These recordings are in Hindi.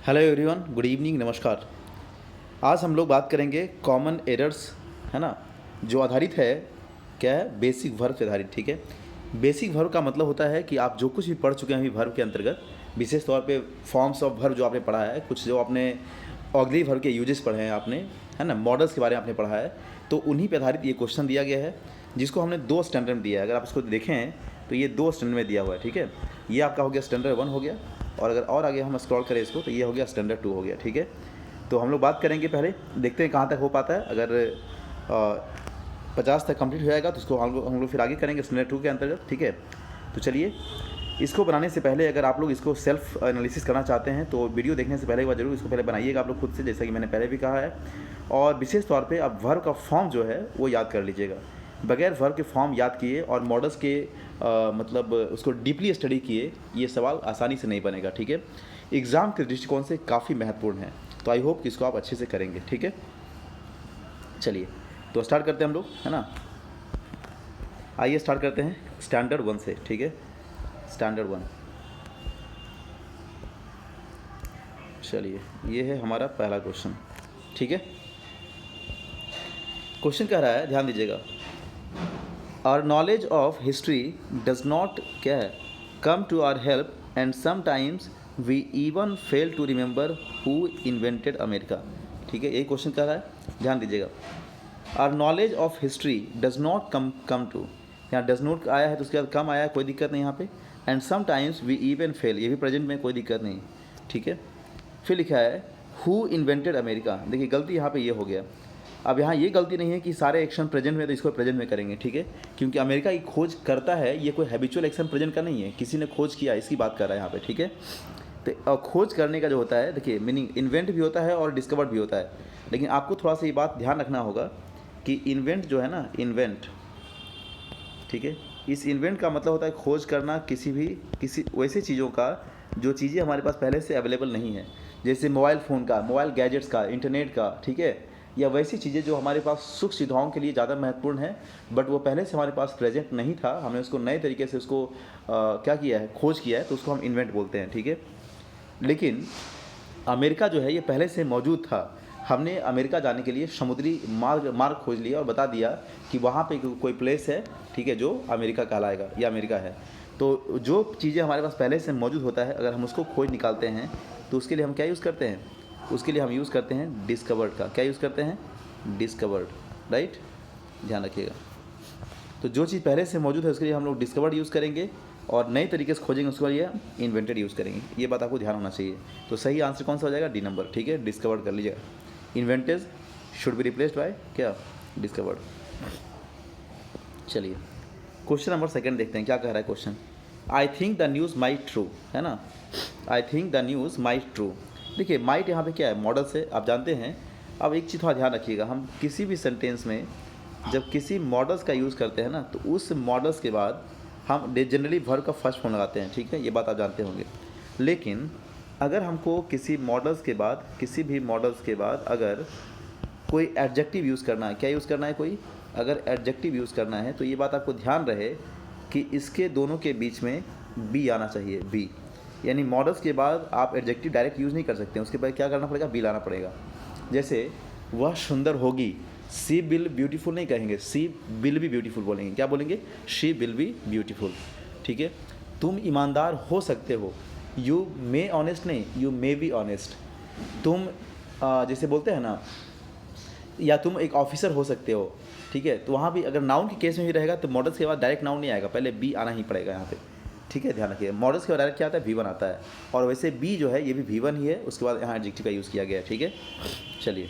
हेलो एवरीवन, गुड इवनिंग, नमस्कार। आज हम लोग बात करेंगे कॉमन एरर्स, है ना, जो आधारित है क्या है, बेसिक वर्ब से आधारित। ठीक है, बेसिक वर्ब का मतलब होता है कि आप जो कुछ भी पढ़ चुके हैं अभी वर्ब के अंतर्गत, विशेष तौर पे फॉर्म्स ऑफ वर्ब जो आपने पढ़ा है, कुछ जो आपने ऑग्ज़िलरी वर्ब के यूजेस पढ़े हैं आपने, है ना, मॉडल्स के बारे में आपने पढ़ा है, तो उन्हीं पे आधारित ये क्वेश्चन दिया गया है, जिसको हमने 2 स्टैंडर्ड में दिया है। अगर आप इसको देखें तो ये 2 स्टैंडर्ड में दिया हुआ है। ठीक है, ये आपका हो गया स्टैंडर्ड 1 हो गया, और अगर और आगे हम स्क्रॉल करें इसको तो ये हो गया स्टैंडर्ड 2 हो गया। ठीक है, तो हम लोग बात करेंगे, पहले देखते हैं कहाँ तक हो पाता है। अगर 50 तक कंप्लीट हो जाएगा तो उसको हम लोग फिर आगे करेंगे स्टैंडर्ड 2 के अंतर्गत। ठीक है, तो चलिए, इसको बनाने से पहले अगर आप लोग इसको सेल्फ एनालिसिस करना चाहते हैं तो वीडियो देखने से पहले एक बार जरूर इसको पहले बनाइएगा आप लोग खुद से, जैसा कि मैंने पहले भी कहा है। और विशेष तौर पे आप वर्ब का फॉर्म जो है वो याद कर लीजिएगा। बगैर वर्ब के फॉर्म याद किए और मॉडल्स के मतलब उसको डीपली स्टडी किए, ये सवाल आसानी से नहीं बनेगा। ठीक है, एग्ज़ाम के दृष्टिकोण से काफ़ी महत्वपूर्ण है, तो आई होप कि इसको आप अच्छे से करेंगे। ठीक है, चलिए तो स्टार्ट करते हैं हम लोग, है ना। आइए स्टार्ट करते हैं स्टैंडर्ड 1 से। ठीक है, स्टैंडर्ड 1, चलिए ये है हमारा पहला क्वेश्चन। ठीक है, क्वेश्चन कह रहा है, ध्यान दीजिएगा, our knowledge of history does not क्या है come to our help and sometimes we even fail to remember who invented America. ठीक है, यही क्वेश्चन कह रहा है, ध्यान दीजिएगा। Our knowledge of history does not come to, यहाँ डज नॉट आया है तो उसके बाद कम आया है, कोई दिक्कत नहीं यहाँ पे। And sometimes we even fail, ये भी प्रेजेंट में, कोई दिक्कत नहीं। ठीक है, फिर लिखा है हु इन्वेंटेड अमेरिका। देखिए गलती यहाँ पे ये हो गया। अब यहाँ ये गलती नहीं है कि सारे एक्शन प्रेजेंट में तो इसको प्रेजेंट में करेंगे। ठीक है, क्योंकि अमेरिका की खोज करता है, ये कोई हैबिचुअल एक्शन प्रेजेंट का नहीं है, किसी ने खोज किया इसकी बात कर रहा है यहाँ पे। ठीक है, तो खोज करने का जो होता है, देखिए मीनिंग इन्वेंट भी होता है और डिस्कवर्ड भी होता है, लेकिन आपको थोड़ा सा ये बात ध्यान रखना होगा कि इन्वेंट जो है ना, इन्वेंट, ठीक है, इस इन्वेंट का मतलब होता है खोज करना किसी वैसे चीज़ों का जो चीज़ें हमारे पास पहले से अवेलेबल नहीं है, जैसे मोबाइल फ़ोन का, मोबाइल गैजेट्स का, इंटरनेट का। ठीक है, या वैसी चीज़ें जो हमारे पास सुख सुविधाओं के लिए ज़्यादा महत्वपूर्ण है, बट वो पहले से हमारे पास प्रेजेंट नहीं था, हमने उसको नए तरीके से उसको क्या किया है, खोज किया है, तो उसको हम इन्वेंट बोलते हैं। ठीक है, लेकिन अमेरिका जो है ये पहले से मौजूद था। हमने अमेरिका जाने के लिए समुद्री मार्ग खोज लिया और बता दिया कि वहाँ पे कोई प्लेस है, ठीक है, जो अमेरिका कहलाएगा या अमेरिका है। तो जो चीज़ें हमारे पास पहले से मौजूद होता है, अगर हम उसको खोज निकालते हैं तो उसके लिए हम क्या यूज़ करते हैं, उसके लिए हम यूज़ करते हैं डिस्कवर्ड का। क्या यूज़ करते हैं, डिस्कवर्ड, राइट, ध्यान रखिएगा। तो जो चीज़ पहले से मौजूद है उसके लिए हम लोग डिस्कवर्ड यूज़ करेंगे, और नई तरीके से खोजेंगे उसके लिए इन्वेंटेड यूज़ करेंगे। ये बात आपको ध्यान होना चाहिए। तो सही आंसर कौन सा हो जाएगा, डी नंबर। ठीक है, डिस्कवर्ड कर लीजिएगा। इन्वेंटेज शुड बी रिप्लेस्ड बाय क्या, डिस्कवर्ड। चलिए क्वेश्चन नंबर 2 देखते हैं क्या कह रहा है question. I think the news might true, है ना, I think the news might true. देखिए माइट यहाँ पे क्या है, मॉडल से आप जानते हैं। अब एक चीज़ थोड़ा ध्यान रखिएगा, हम किसी भी सेंटेंस में जब किसी मॉडल्स का यूज़ करते हैं ना, तो उस मॉडल्स के बाद हम जनरली वर्ब का फर्स्ट फॉर्म लगाते हैं। ठीक है, ये बात आप जानते होंगे। लेकिन अगर हमको किसी भी मॉडल्स के बाद अगर कोई एडजेक्टिव यूज़ करना है, क्या यूज़ करना है, कोई अगर एडजेक्टिव यूज़ करना है, तो ये बात आपको ध्यान रहे कि इसके दोनों के बीच में बी आना चाहिए। बी यानी मॉडल्स के बाद आप एडजेक्टिव डायरेक्ट यूज़ नहीं कर सकते, उसके बाद क्या करना पड़ेगा, बी लाना पड़ेगा। जैसे वह सुंदर होगी, सी विल ब्यूटीफुल नहीं कहेंगे, सी विल बी ब्यूटीफुल बोलेंगे। क्या बोलेंगे, शी विल बी ब्यूटीफुल। ठीक है, तुम ईमानदार हो सकते हो, यू मे ऑनेस्ट नहीं, यू मे बी ऑनेस्ट। तुम जैसे बोलते हैं ना, या तुम एक ऑफिसर हो सकते हो। ठीक है, तो वहाँ भी अगर नाउन के केस में भी रहेगा तो मॉडल्स के बाद डायरेक्ट नाउन नहीं आएगा, पहले बी आना ही पड़ेगा यहाँ पे। ठीक है, ध्यान रखिए, मॉडल्स के बाद डायरेक्ट क्या आता है, V1 आता है, और वैसे बी जो है ये भी V1 ही है, उसके बाद यहाँ एडजेक्टिव का यूज़ किया गया है। ठीक है, चलिए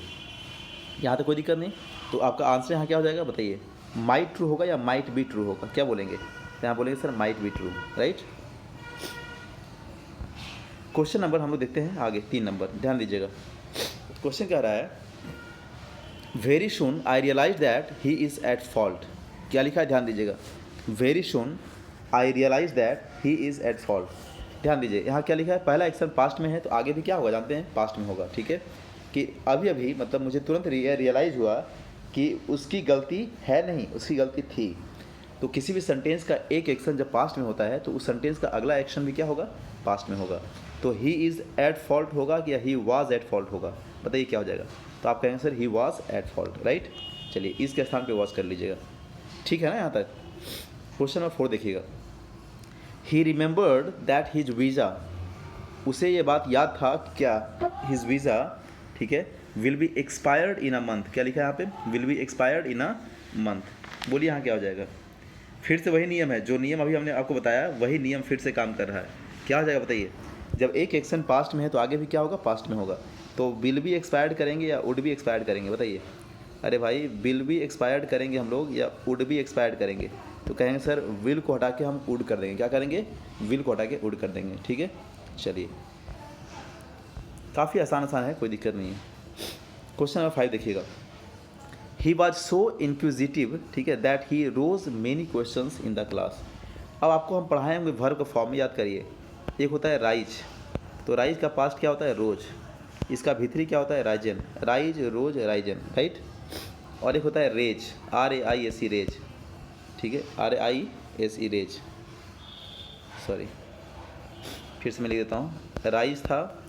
यहाँ तो कोई दिक्कत नहीं। तो आपका आंसर यहाँ क्या हो जाएगा, बताइए, माइट ट्रू होगा या माइट बी ट्रू होगा, क्या बोलेंगे, तो यहाँ बोलेंगे sir might be true, right. Question number हम लोग देखते हैं आगे, 3 नंबर, ध्यान दीजिएगा। क्वेश्चन कह रहा है, very soon I realise that he is at fault. क्या लिखा है, ध्यान दीजिएगा, very soon I realise that he is at fault. ध्यान दीजिए यहाँ क्या लिखा है, पहला एक्शन पास्ट में है, तो आगे भी क्या होगा जानते हैं, पास्ट में होगा। ठीक है, कि अभी अभी मतलब मुझे तुरंत रियलाइज़ हुआ कि उसकी गलती है नहीं, उसकी गलती थी। तो किसी भी सेंटेंस का एक एक्शन जब पास्ट में होता है तो उस सेंटेंस का अगला एक्शन भी क्या होगा, पास्ट में होगा। तो ही इज़ एट फॉल्ट होगा कि ही वाज एट फॉल्ट होगा, बताइए क्या हो जाएगा। तो आप कहेंगे sir he was at fault, right. चलिए इसके स्थान पे वाज कर लीजिएगा, ठीक है ना यहाँ तक। क्वेश्चन नंबर 4 देखिएगा। ही रिमेंबर्ड दैट हिज वीज़ा, उसे ये बात याद था क्या, हिज वीज़ा, ठीक है, will be expired in a month, क्या लिखा है यहाँ पे, will be expired in a month. बोलिए यहाँ क्या हो जाएगा। फिर से वही नियम है, जो नियम अभी हमने आपको बताया वही नियम फिर से काम कर रहा है। क्या हो जाएगा बताइए, जब एक एक्शन पास्ट में है तो आगे भी क्या होगा, पास्ट में होगा। तो विल भी एक्सपायर्ड करेंगे या वुड भी एक्सपायर्ड करेंगे, बताइए। अरे भाई विल भी एक्सपायर्ड करेंगे हम लोग या वुड भी एक्सपायर्ड करेंगे, तो कहेंगे सर विल को हटा के हम वुड कर देंगे, क्या करेंगे, विल को हटा के वुड कर देंगे, ठीक है। चलिए काफ़ी आसान है, कोई दिक्कत नहीं है। क्वेश्चन नंबर 5 देखिएगा। ही वॉज सो इंक्विजिटिव, ठीक है, that he rose many questions in the class. अब आपको हम पढ़ाएंगे वर्ब का फॉर्म में, याद करिए। एक होता है राइज, तो राइज का पास्ट क्या होता है, रोज। इसका भीतरी क्या होता है, राइजन, राइज रोज राइजन, राइट। और एक होता है रेज, RAISE रेज, ठीक है, RAISE रेज, सॉरी फिर से मैं लिख देता हूँ। राइज था,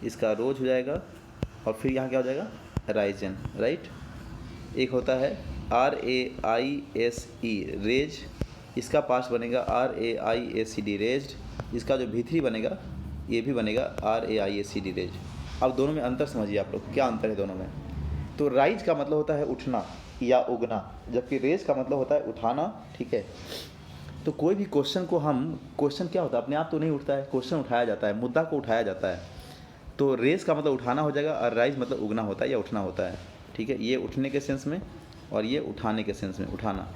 इसका रोज हो जाएगा, और फिर यहाँ क्या हो जाएगा, राइजन, राइट। एक होता है RAISE रेज, इसका पास्ट बनेगा RAISED रेज्ड। इसका जो भीतरी बनेगा ये भी बनेगा RAISED रेज। अब दोनों में अंतर समझिए आप लोग, क्या अंतर है दोनों में। तो राइज का मतलब होता है उठना या उगना, जबकि रेज का मतलब होता है उठाना, ठीक है। तो कोई भी क्वेश्चन को हम, क्वेश्चन क्या होता है, अपने आप तो नहीं उठता है, क्वेश्चन उठाया जाता है, मुद्दा को उठाया जाता है। तो रेज का मतलब उठाना हो जाएगा और राइज मतलब उगना होता है या उठना होता है, ठीक है। ये उठने के सेंस में और ये उठाने के सेंस में, उठाना।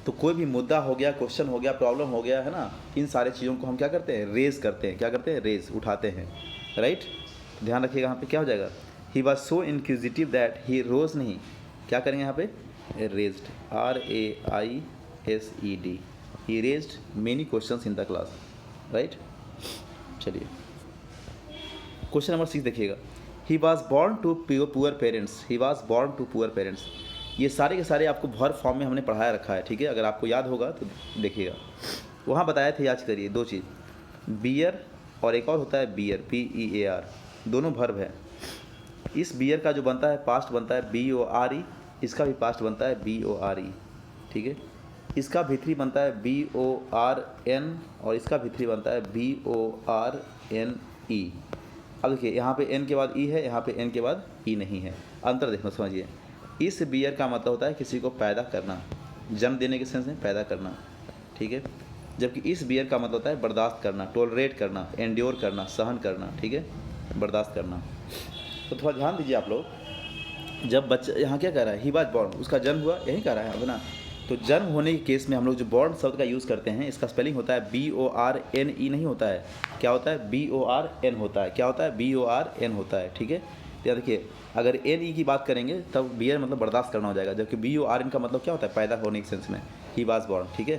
तो कोई भी मुद्दा हो गया, क्वेश्चन हो गया, प्रॉब्लम हो गया, है ना, इन सारे चीज़ों को हम क्या करते हैं, रेज करते हैं, क्या करते हैं, रेज, उठाते हैं, राइट। ध्यान रखिएगा यहाँ पे क्या हो जाएगा, he was so inquisitive that he rose, नहीं, क्या करेंगे यहाँ पे, raised, RAISED, he raised many questions in the class, right. चलिए क्वेश्चन नंबर 6 देखिएगा। He was born to poor parents, he was born to poor parents. ये सारे के सारे आपको वर्ब फॉर्म में हमने पढ़ाया रखा है, ठीक है। अगर आपको याद होगा तो देखिएगा, वहाँ बताया थे, याद करिए दो चीज़, बियर और एक और होता है बियर, PEAR, दोनों वर्ब है। इस बियर का जो बनता है पास्ट बनता है BORE, इसका भी पास्ट बनता है BORE, ठीक है। इसका भीतरी बनता है BORN और इसका भीतरी बनता है BORNE। अब देखिए यहाँ पे n के बाद ई है, यहाँ पे n के बाद ई नहीं है, अंतर देखना समझिए। इस बियर का मतलब होता है किसी को पैदा करना, जन्म देने के सेंस में पैदा करना, ठीक है। जबकि इस बियर का मतलब होता है बर्दाश्त करना, टॉलरेट करना, एंड्योर करना, सहन करना, ठीक है, बर्दाश्त करना। तो थोड़ा ध्यान दीजिए आप लोग, जब बच्चा यहाँ क्या कह रहा है, ही वाज बॉर्न, उसका जन्म हुआ, यही कह रहा है अब ना। तो जन्म होने के केस में हम लोग जो बॉर्न शब्द का यूज़ करते हैं, इसका स्पेलिंग होता है BORNE नहीं होता है, क्या होता है, BORN होता है, क्या होता है, BORN होता है, ठीक है। तो देखिए अगर NE की बात करेंगे तब बियर मतलब बर्दाश्त करना हो जाएगा, जबकि BORN का मतलब क्या होता है, पैदा होने के सेंस में, ही वाज बॉर्न, ठीक है।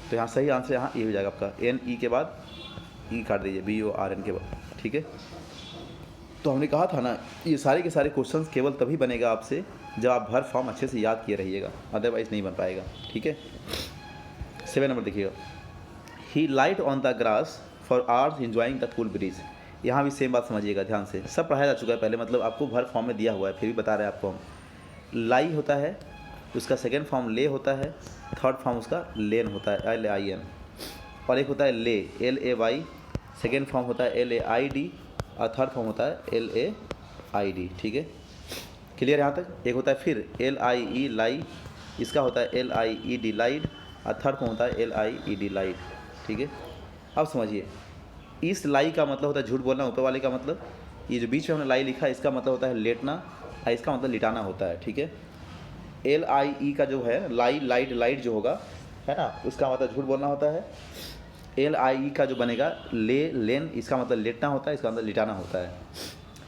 तो यहाँ सही आंसर यहाँ ये हो जाएगा आपका, NE के बाद ई काट दीजिए, BORN के बाद, ठीक है। तो हमने कहा था ना, ये सारे के सारे क्वेश्चंस केवल तभी बनेगा आपसे जब आप वर्ब फॉर्म अच्छे से याद किए रहिएगा, अदरवाइज़ नहीं बन पाएगा, ठीक है। 7 नंबर देखिएगा। He laid on the grass for hours enjoying the cool breeze. यहाँ भी सेम बात समझिएगा ध्यान से, सब पढ़ाया जा चुका है पहले, मतलब आपको वर्ब फॉर्म में दिया हुआ है, फिर भी बता रहे हैं आपको हम। लाई होता है, उसका सेकेंड फॉर्म ले होता है, थर्ड फॉर्म उसका लेन होता है, LAIN। और एक होता है ले, LAY, सेकेंड फॉर्म होता है LAID और थर्ड फॉर्म होता है LAID, ठीक है। क्लियर यहाँ तक। एक होता है फिर LIE लाई, इसका होता है LIED लाइड और थर्ड फॉर्म होता है LIED लाइड, ठीक है। अब समझिए, इस लाई का मतलब होता है झूठ बोलना, ऊपर वाले का मतलब, ये जो बीच में हमने लाई लिखा है इसका मतलब होता है लेटना और इसका मतलब लिटाना होता है, ठीक है। LIE का जो है लाई लाइड लाइड जो होगा, है ना, उसका मतलब झूठ बोलना होता है। LIE का जो बनेगा ले लेन, इसका मतलब लेटना होता है, इसका मतलब लिटाना होता है।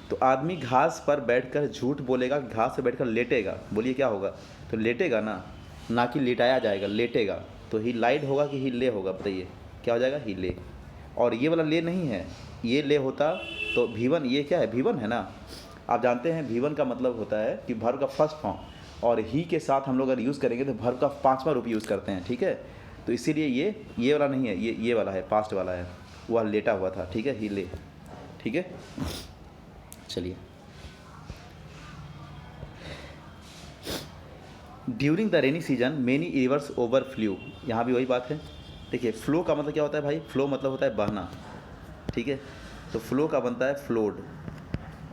तो आदमी घास पर बैठकर झूठ बोलेगा, घास पर बैठकर लेटेगा, बोलिए क्या होगा, तो लेटेगा ना कि लिटाया जाएगा, लेटेगा। तो ही लाइड होगा कि ही ले होगा, बताइए क्या हो जाएगा, ही ले। और ये वाला ले नहीं है, ये ले होता तो V1, ये क्या है, V1 है ना। आप जानते हैं V1 का मतलब होता है कि वर्ब का फर्स्ट फॉर्म, और ही के साथ हम लोग अगर यूज़ करेंगे तो वर्ब का 5वां रूप यूज़ करते हैं, ठीक है। तो इसीलिए ये वाला नहीं है, ये वाला है, पास्ट वाला है, वह लेटा हुआ था, ठीक है, ही ले, ठीक है। चलिए, during the rainy season many reverse over flu, यहाँ भी वही बात है। देखिए फ्लो का मतलब क्या होता है भाई, फ्लो मतलब होता है बहना, ठीक है। तो फ्लो का बनता है फ्लोड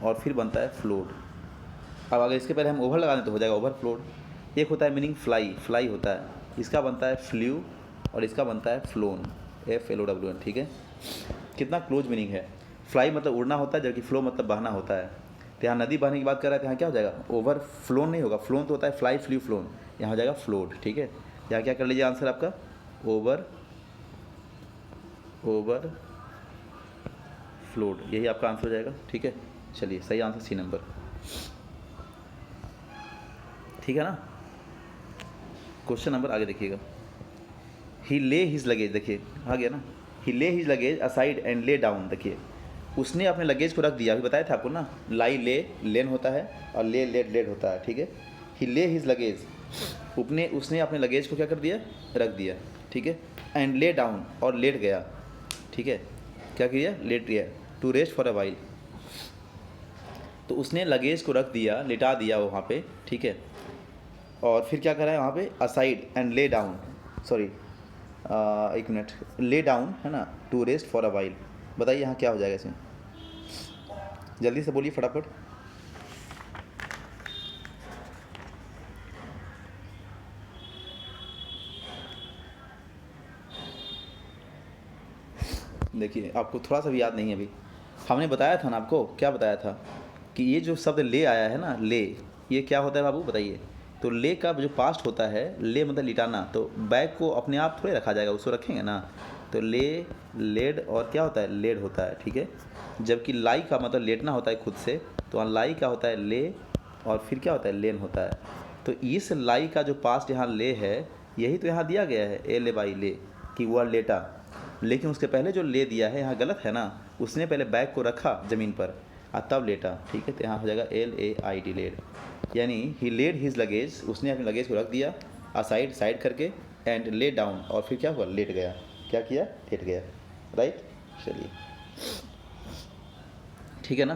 और फिर बनता है फ्लोड। अब अगर इसके पहले हम ओवर लगा दें तो हो जाएगा ओवरफ्लोड। एक होता है मीनिंग फ्लाई, फ्लाई होता है, इसका बनता है फ्ल्यू और इसका बनता है फ्लोन, FLOWN, ठीक है। कितना क्लोज मीनिंग है। फ्लाई मतलब उड़ना होता है जबकि फ्लो मतलब बहना होता है। तो यहाँ नदी बहने की बात कर रहा है तो यहाँ क्या हो जाएगा, ओवर फ्लोन नहीं होगा, फ्लोन तो होता है फ्लाई फ्ल्यू फ्लोन, यहाँ हो जाएगा फ्लोड, ठीक है। यहाँ क्या कर लीजिए आंसर आपका ओवर फ्लोड, यही आपका आंसर हो जाएगा, ठीक है। चलिए सही आंसर सी नंबर, ठीक है ना। क्वेश्चन नंबर आगे देखिएगा। ही ले हिज लगेज, देखिए आ गया ना, ही ले his luggage aside and lay down, देखिए उसने अपने लगेज को रख दिया, अभी बताया था आपको ना, लाई ले लेन होता है और ले लेड लेड होता है, ठीक है। ही ले हिज लगेज, उसने अपने लगेज को क्या कर दिया, रख दिया, ठीक है। एंड ले डाउन और लेट गया, ठीक है, क्या किया, लेट गया, to rest for a while. तो उसने लगेज को रख दिया, लिटा दिया वहाँ पे, ठीक है। और फिर क्या करा है वहाँ पे, aside and lay down, sorry एक मिनट, ले डाउन है ना, to rest for a while. बताइए यहाँ क्या हो जाएगा इसमें, जल्दी से बोलिए फटाफट। देखिए आपको थोड़ा सा भी याद नहीं है अभी, हमने बताया था ना आपको, क्या बताया था कि ये जो शब्द ले आया है ना, ले, ये क्या होता है बाबू बताइए। तो ले का जो पास्ट होता है, ले मतलब लिटाना, तो बैग को अपने आप थोड़े रखा जाएगा, उसको रखेंगे ना। तो ले, लेड और क्या होता है, लेड होता है, ठीक है। जबकि लाई का मतलब लेटना होता है खुद से, तो लाई का होता है ले और फिर क्या होता है, लेन होता है। तो इस लाई का जो पास्ट यहाँ ले है, यही तो यहाँ दिया गया है, ए ले बाई ले, कि वह लेटा। लेकिन उसके पहले जो ले दिया है यहाँ गलत है ना, उसने पहले बैग को रखा ज़मीन पर और तब लेटा, ठीक है। तो यहाँ हो जाएगा LAID लेड, यानी ही लेड हिज लगेज, उसने अपने लगेज को रख दिया असाइड, साइड करके, एंड ले डाउन और फिर क्या हुआ, लेट गया, क्या किया, लेट गया, राइट। चलिए ठीक है ना,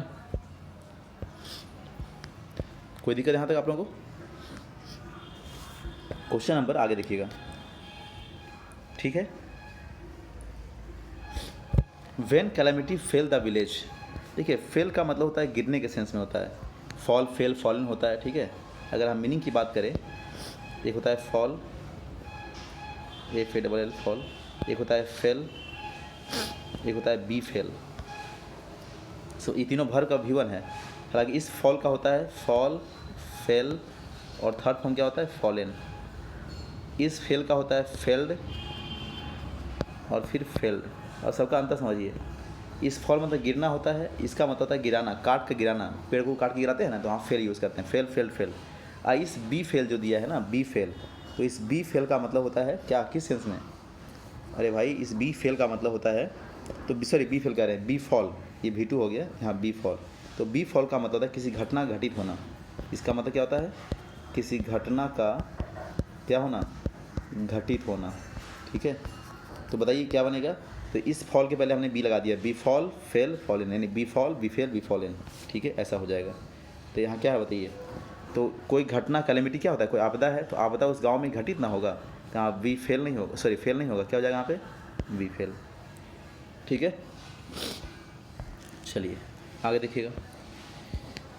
कोई दिक्कत यहाँ तक आप लोगों को। क्वेश्चन नंबर आगे देखिएगा, ठीक है। When calamity fail the village, देखिए फेल का मतलब होता है गिरने के सेंस में होता है, फॉल फेल फॉलन होता है, ठीक है। अगर हम मीनिंग की बात करें, एक होता है फॉल, FALL फॉल, एक होता है फेल, एक होता है बी फेल। सो ये तीनों भर का V1 है। हालांकि इस फॉल का होता है फॉल, फेल और थर्ड फॉर्म क्या होता है, फॉलन। इस फेल का होता है फेल्ड और फिर फेल्ड, और सबका अंतर समझिए। इस फॉल मतलब गिरना होता है, इसका मतलब होता है गिराना, काट के गिराना, पेड़ को काट के गिराते हैं ना, तो वहाँ फेल यूज़ करते हैं, फेल फेल फेल। इस बी फेल जो दिया है ना, बी फेल, तो इस बी फेल का मतलब होता है क्या, किस सेंस में, अरे भाई इस बी फेल का मतलब होता है, तो सॉरी बी फेल कह रहे हैं, बी फॉल, ये V2 हो गया, यहाँ बी फॉल। तो बी फॉल का मतलब होता है किसी घटना घटित होना, इसका मतलब क्या होता है, किसी घटना का क्या होना, घटित होना, ठीक है। तो बताइए क्या बनेगा, तो इस फॉल के पहले हमने बी लगा दिया, बी फॉल फेल फॉलन, यानी be fall be fell be fallen, ठीक है, ऐसा हो जाएगा। तो यहाँ क्या है बताइए, तो कोई घटना कैलेमिटी क्या होता है, कोई आपदा है, तो आपदा उस गांव में घटित ना होगा, तो यहाँ बी फेल नहीं होगा, सॉरी फेल नहीं होगा, क्या हो जाएगा यहाँ पे, बी फेल, ठीक है। चलिए आगे देखिएगा।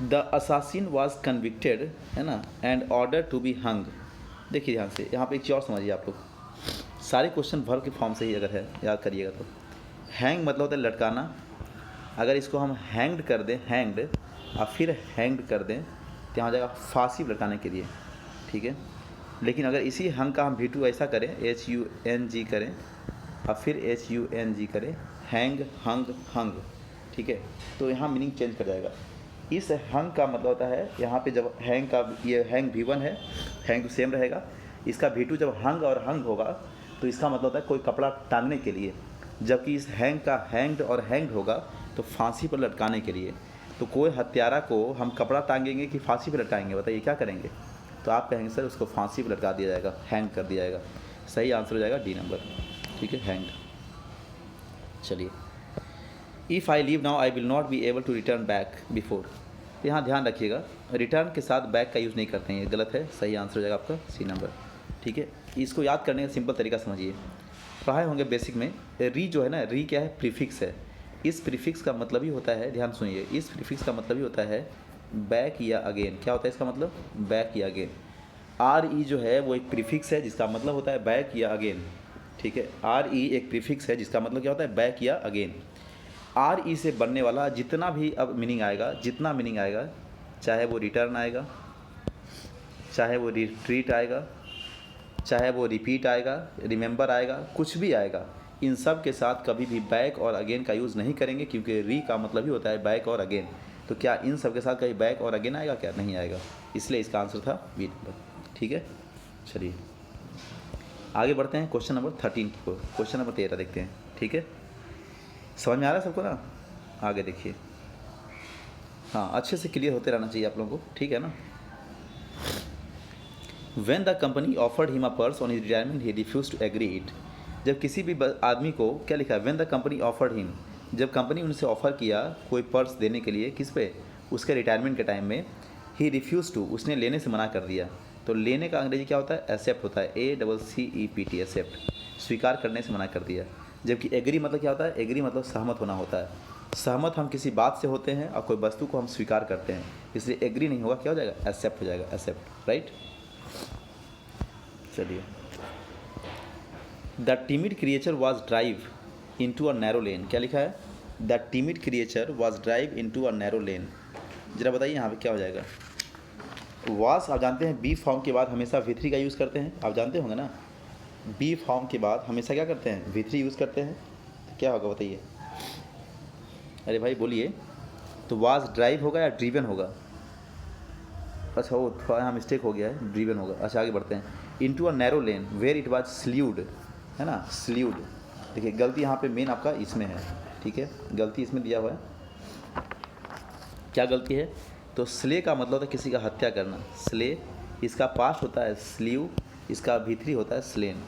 द असासिन वॉज कन्विक्टेड, है ना, and order to be hung. देखिए ध्यान से, यहाँ पे एक चीज़ और समझिए आप लोग, सारे क्वेश्चन वर्ब के फॉर्म से ही अगर है, याद करिएगा। तो हैंग मतलब होता है लटकाना, अगर इसको हम हैंग्ड कर दें, हैंग्ड और फिर हैंग्ड कर दें, तो यहाँ हो जाएगा फांसी लटकाने के लिए, ठीक है। लेकिन अगर इसी हंग का हम V2 ऐसा करें, HUNG करें और फिर HUNG करें, हैंग हंग हंग, ठीक है, तो यहाँ मीनिंग चेंज कर जाएगा। इस हैंग का मतलब होता है, यहाँ पे जब हैंग का, ये हैंग V1 है, हैंग सेम रहेगा, इसका V2 जब हंग और हंग होगा तो इसका मतलब होता है कोई कपड़ा टांगने के लिए, जबकि इस हैंग का हैंग्ड और हैंग्ड होगा तो फांसी पर लटकाने के लिए। तो कोई हत्यारा को हम कपड़ा टांगेंगे कि फांसी पर लटकाएंगे, बताइए क्या करेंगे। तो आप कहेंगे सर उसको फांसी पर लटका दिया जाएगा, हैंग कर दिया जाएगा। सही आंसर हो जाएगा D नंबर, ठीक है, हैंग्ड। चलिए if I leave now I will not be able to return back before. यहाँ ध्यान रखिएगा, रिटर्न के साथ बैक का यूज़ नहीं करते हैं, ये गलत है। सही आंसर हो जाएगा आपका सी नंबर। ठीक है, इसको याद करने का सिंपल तरीका समझिए, पढ़ाए होंगे बेसिक में। री जो है ना, री क्या है, प्रीफिक्स है। इस प्रीफिक्स का मतलब ही होता है, ध्यान सुनिए, इस प्रीफिक्स का मतलब ही होता है बैक या अगेन। क्या होता है इसका मतलब, बैक या अगेन। आर ई जो है वो एक प्रीफिक्स है जिसका मतलब होता है बैक या अगेन। ठीक है, आर ई एक प्रीफिक्स है जिसका मतलब क्या होता है, बैक या अगेन। आर ई से बनने वाला जितना भी अब मीनिंग आएगा, जितना मीनिंग आएगा, चाहे वो रिटर्न आएगा, चाहे वो रिट्रीट आएगा, चाहे वो रिपीट आएगा, रिमेंबर आएगा, कुछ भी आएगा, इन सब के साथ कभी भी बैक और अगेन का यूज़ नहीं करेंगे, क्योंकि री का मतलब ही होता है बैक और अगेन। तो क्या इन सब के साथ कभी बैक और अगेन आएगा, क्या नहीं आएगा, इसलिए इसका आंसर था बी नंबर। ठीक है, चलिए आगे बढ़ते हैं क्वेश्चन नंबर 13 को। क्वेश्चन नंबर 13 देखते हैं। ठीक है, समझ में आ रहा है सबको ना, आगे देखिए। हाँ, अच्छे से क्लियर होते रहना चाहिए आप लोगों को, ठीक है ना। When the company offered him a purse on his retirement, he refused to agree it. जब किसी भी आदमी को क्या लिखा है, when the company offered him, जब कंपनी उनसे ऑफ़र किया कोई पर्स देने के लिए, किस पे, उसके रिटायरमेंट के टाइम में, he refused to, उसने लेने से मना कर दिया। तो लेने का अंग्रेजी क्या होता है, एक्सेप्ट होता है, ACCEPT, एक्सेप्ट, स्वीकार करने से मना कर दिया। जबकि एग्री मतलब क्या होता है, एग्री मतलब सहमत होना होता है। सहमत हम किसी बात से होते हैं और कोई वस्तु को हम स्वीकार करते हैं, इसलिए एग्री नहीं होगा, क्या हो जाएगा, एक्सेप्ट हो जाएगा, एक्सेप्ट, राइट। चलिए, the timid creature was drive into a narrow lane. क्या लिखा है, the timid creature was drive into a narrow lane. जरा बताइए यहाँ पे क्या हो जाएगा। वॉज आप जानते हैं बी फॉर्म के बाद हमेशा V3 का यूज़ करते हैं, आप जानते होंगे ना, बी फॉर्म के बाद हमेशा क्या करते हैं, V3 यूज़ करते हैं। तो क्या होगा बताइए, अरे भाई बोलिए, तो वॉज ड्राइव होगा या ड्रीवन होगा। अच्छा, वो थोड़ा यहाँ मिस्टेक हो गया है, ड्रीवन होगा। अच्छा आगे बढ़ते हैं। Into a narrow lane where it was slewed, है ना, स्ल्यूड। देखिए गलती यहाँ पे मेन आपका इसमें है, ठीक है, गलती इसमें दिया हुआ है। क्या गलती है, तो स्ले का मतलब होता है किसी का हत्या करना, स्ले, इसका पास्ट होता है स्ल्यू, इसका V3 होता है स्लेन,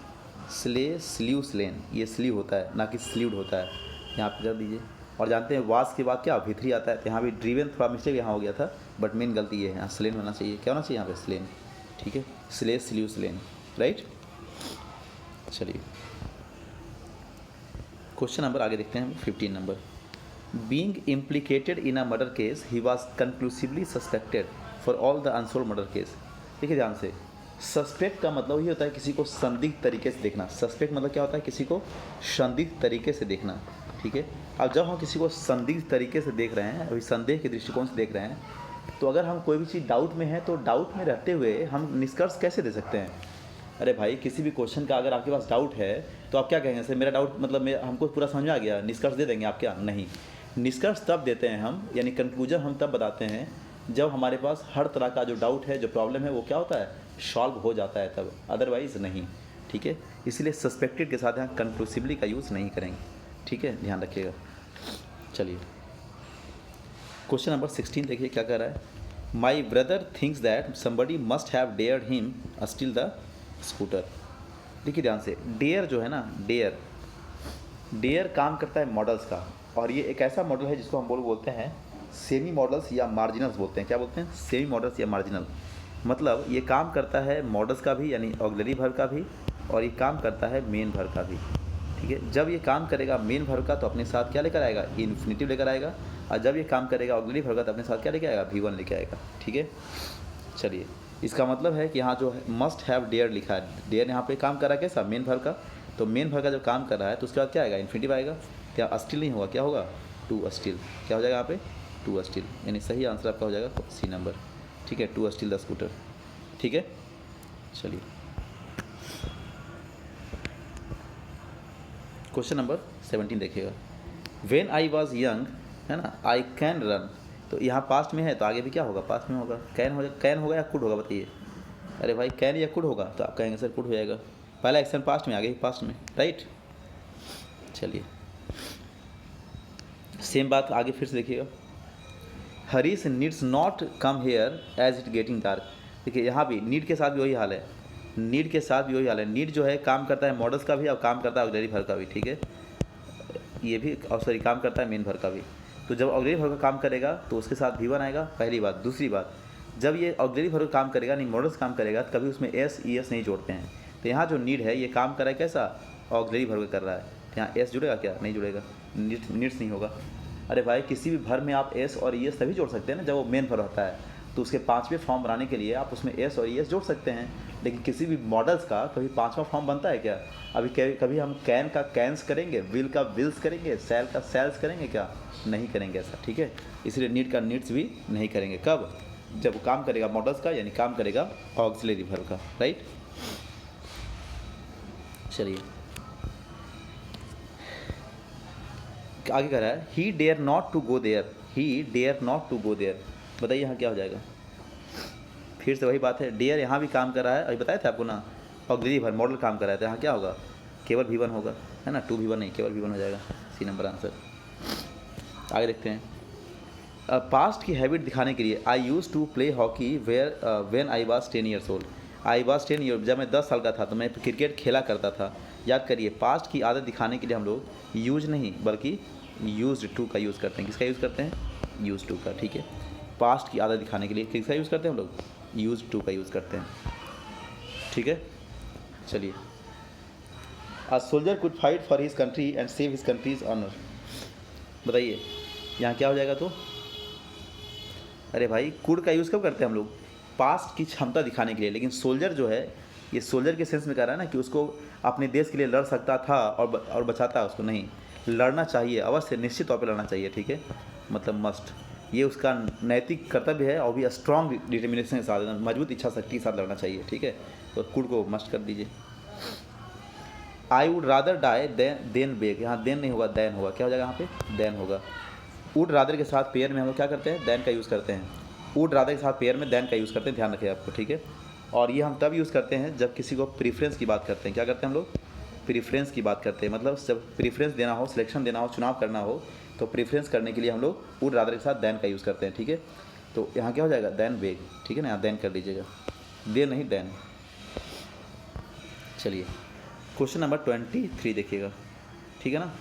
स्ले, स्ल्यू, स्लेन, ये स्ल्यू होता है ना कि स्ल्यूड होता है, यहाँ पे कर दीजिए। और जानते हैं वास के बाद क्या V3 आता है, तो यहाँ भी ड्रीवन, थोड़ा मिस्टेक यहाँ हो गया था, बट मेन गलती ये है, यहाँ स्लेन होना चाहिए। क्या होना चाहिए यहाँ पे, स्लेन, ठीक है, स्ले, स्ल्यू, स्लेन, राइट। चलिए क्वेश्चन नंबर आगे देखते हैं, 15 number. Being implicated in a murder case he was conclusively suspected for all the unsold murder case. देखिए ध्यान से, सस्पेक्ट का मतलब ही होता है किसी को संदिग्ध तरीके से देखना। सस्पेक्ट मतलब क्या होता है, किसी को संदिग्ध तरीके से देखना, ठीक है। अब जब हम किसी को संदिग्ध तरीके से देख रहे हैं, अभी संदेह के दृष्टिकोण से देख रहे हैं, तो अगर हम कोई भी चीज़ डाउट में है, तो डाउट में रहते हुए हम निष्कर्ष कैसे दे सकते हैं। अरे भाई, किसी भी क्वेश्चन का अगर आपके पास डाउट है तो आप क्या कहेंगे, सर मेरा डाउट मतलब हमको पूरा समझ में आ गया, निष्कर्ष दे देंगे आप, क्या नहीं। निष्कर्ष तब देते हैं हम, यानी कंक्लूजन हम तब बताते हैं जब हमारे पास हर तरह का जो डाउट है, जो प्रॉब्लम है, वो क्या होता है, सॉल्व हो जाता है, तब, अदरवाइज़ नहीं, ठीक है। इसलिए सस्पेक्टेड के साथ यहाँ कंक्लूसिवली का यूज़ नहीं करेंगे, ठीक है, ध्यान रखिएगा। चलिए क्वेश्चन नंबर 16 देखिए क्या कह रहा है। My brother thinks that somebody must have dared him steel the scooter. देखिए ध्यान से, डेयर जो है ना, डेयर, डेयर काम करता है मॉडल्स का, और ये एक ऐसा मॉडल है जिसको हम बोलते हैं सेमी मॉडल्स या मार्जिनल्स बोलते हैं। क्या बोलते हैं, सेमी मॉडल्स या मार्जिनल। मतलब ये काम करता है मॉडल्स का भी, यानी ऑक्सिलरी वर्ब का भी, और ये काम करता है मेन वर्ब का भी, ठीक है। जब ये काम करेगा मेन वर्ब का तो अपने साथ क्या लेकर आएगा, इन्फिनिटिव लेकर आएगा, और जब ये काम करेगा ऑक्सिलरी वर्ब का तो अपने साथ क्या लेकर आएगा, V1 लेके आएगा, ठीक है। चलिए, इसका मतलब है कि यहाँ जो है मस्ट हैव डेयर लिखा है, डेयर यहाँ पे काम कर रहा है कैसा, मेन वर्ब का, तो मेन वर्ब का जब काम कर रहा है तो उसके बाद क्या आएगा, इन्फिनिटिव आएगा। क्या स्टिल नहीं होगा, क्या होगा, टू स्टिल, क्या हो जाएगा यहाँ पे, टू स्टिल, यानी सही आंसर आपका हो जाएगा सी नंबर, ठीक है, टू स्टिल द स्कूटर, ठीक है। चलिए क्वेश्चन नंबर 17 देखिएगा। व्हेन आई वॉज यंग, है ना, आई कैन रन, तो यहाँ पास्ट में है तो आगे भी क्या होगा, पास्ट में होगा, कैन होगा या कुड होगा बताइए। अरे भाई कैन या कुड होगा, तो आप कहेंगे सर कुड हो जाएगा, पहला एक्शन पास्ट में, आगे भी पास्ट में, राइट। चलिए सेम बात आगे फिर से देखिएगा। Harish needs not come here as it getting dark. देखिए यहाँ भी नीड के साथ भी वही हाल है, नीड के साथ भी वही हाल है। नीड जो है काम करता है मॉडल्स का भी और काम करता है ऑक्सिलरी वर्ब का भी, ठीक है। ये भी सॉरी काम करता है मेन वर्ब का भी। तो जब ऑक्सिलरी वर्ब का काम करेगा तो उसके साथ V1 आएगा, पहली बात। दूसरी बात, जब ये ऑक्सिलरी वर्ब काम करेगा यानी मॉडल्स काम करेगा तो कभी उसमें एस ई एस नहीं जोड़ते हैं। तो यहाँ जो नीड है ये काम कर रहा है कैसा, ऑक्सिलरी वर्ब कर रहा है। तो यहाँ एस जुड़ेगा क्या, नहीं जुड़ेगा, नीड्स नहीं होगा। अरे भाई किसी भी वर्ब में आप एस और ई एस तभी जोड़ सकते हैं ना जब वो मेन वर्ब होता है। तो उसके पांचवें फॉर्म बनाने के लिए आप उसमें एस और ई एस जोड़ सकते हैं। लेकिन किसी भी मॉडल्स का कभी पांचवा फॉर्म बनता है क्या? अभी कभी हम कैन का कैंस करेंगे, विल का विल्स करेंगे, सेल का सेल्स करेंगे क्या? नहीं करेंगे ऐसा, ठीक है। इसलिए नीड का नीड्स भी नहीं करेंगे। कब? जब वो काम करेगा मॉडल्स का यानी काम करेगा ऑक्सिलरी वर्ब का, राइट। चलिए आगे कह रहा है he dare not to go there, he dare not to go there. बताइए यहाँ क्या हो जाएगा? फिर से वही बात है, डेयर यहाँ भी काम कर रहा है, अभी बताया था आपको ना, ऑक्सिलरी वर्ब मॉडल काम कर रहा है। तो यहाँ क्या होगा, केवल V1 होगा, है ना, 2V1 नहीं, केवल V1 हो जाएगा। C number answer. आगे देखते हैं। पास्ट की हैबिट दिखाने के लिए I use to play hockey when I was 10 years old. I was 10 year, जब मैं 10 साल का था तो मैं क्रिकेट खेला करता था। याद करिए, पास्ट की आदत दिखाने के लिए हम लोग यूज नहीं बल्कि यूज्ड टू का यूज़ करते हैं। किसका यूज़ करते हैं? यूज टू का, ठीक है। पास्ट की आदत दिखाने के लिए किसका यूज़ करते हैं हम लोग? यूज टू का यूज़ करते हैं, ठीक है। चलिए, a soldier could fight for his country and save his country's honour. बताइए यहाँ क्या हो जाएगा? तो अरे भाई कुड का यूज़ कब करते हैं हम लोग? पास्ट की क्षमता दिखाने के लिए। लेकिन सोल्जर जो है, ये सोल्जर के सेंस में कह रहा है ना कि उसको अपने देश के लिए लड़ सकता था और बचाता है उसको। नहीं, लड़ना चाहिए, अवश्य निश्चित तौर पर लड़ना चाहिए, ठीक है, मतलब मस्ट। ये उसका नैतिक कर्तव्य है और भी स्ट्रॉन्ग डिटर्मिनेशन के साथ, मजबूत इच्छा शक्ति के साथ लड़ना चाहिए, ठीक है। तो कुड को मस्ट कर दीजिए। I would rather die then beg, यहाँ देन नहीं होगा, दैन होगा। क्या हो जाएगा यहाँ पे? दैन होगा। वुड रादर के साथ पेयर में हम लोग क्या करते हैं? दैन का यूज़ करते हैं। वुड रादर के साथ पेयर में दैन का यूज़ करते हैं, ध्यान रखिए आपको, ठीक है। और ये हम तब यूज़ करते हैं जब किसी को प्रीफ्रेंस की बात करते हैं। क्या करते हैं हम लोग? प्रीफ्रेंस की बात करते हैं। मतलब जब प्रीफ्रेंस देना हो, सिलेक्शन देना हो, चुनाव करना हो, तो प्रीफ्रेंस करने के लिए हम लोग वुड रादर के साथ दैन का यूज़ करते हैं, ठीक है। तो यहाँ क्या हो जाएगा? दैन बेग, ठीक है ना, यहाँ दैन कर लीजिएगा, दे नहीं दैन। चलिए क्वेश्चन नंबर 23 देखिएगा, ठीक है ना।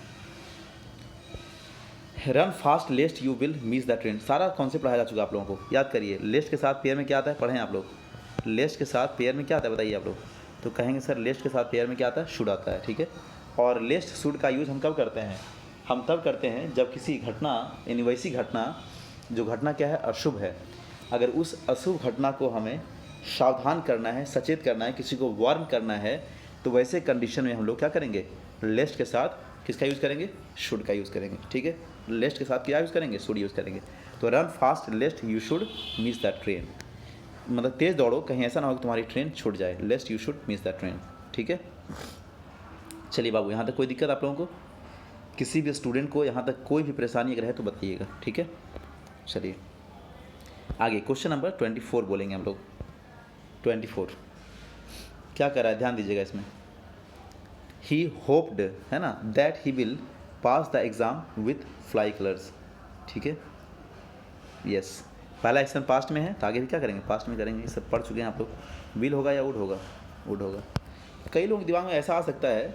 Run fast लेस्ट you will miss the train. सारा कॉन्सेप्ट पढ़ाया जा चुका है आप लोगों को, याद करिए। लेस्ट के साथ पेयर में क्या आता है? पढ़ें आप लोग। लेस्ट के साथ पेयर में क्या आता है बताइए आप लोग? तो कहेंगे सर लेस्ट के साथ पेयर में क्या आता है? शुड आता है, ठीक है। और लेस्ट शुड का यूज़ हम कब करते हैं? हम तब करते हैं जब किसी घटना यानी वैसी घटना, जो घटना क्या है? अशुभ है। अगर उस अशुभ घटना को हमें सावधान करना है, सचेत करना है, किसी को वार्न करना है, तो वैसे कंडीशन में हम लोग क्या करेंगे? लेस्ट के साथ किसका यूज़ करेंगे? शुड का यूज़ करेंगे, ठीक है। लेस्ट के साथ क्या यूज़ करेंगे? शुड यूज़ करेंगे। तो run fast लेस्ट you should miss the train, मतलब तेज़ दौड़ो, कहीं ऐसा ना हो कि तुम्हारी ट्रेन छूट जाए। लेस्ट you should miss the train, ठीक है। चलिए बाबू, यहाँ तक कोई दिक्कत आप लोगों को? किसी भी स्टूडेंट को यहाँ तक कोई भी परेशानी अगर है तो बताइएगा, ठीक है। चलिए आगे क्वेश्चन नंबर 24 बोलेंगे हम लोग। 24 क्या कर रहा है? ध्यान दीजिएगा इसमें। ही होप्ड, है ना, that he will pass the exam with fly colours, ठीक है। यस, पहला एक्शन पास्ट में है तो आगे भी क्या करेंगे? पास्ट में करेंगे। सब पढ़ चुके हैं आप लोग। विल होगा या वुड होगा? वुड होगा। कई लोगों के दिमाग में ऐसा आ सकता है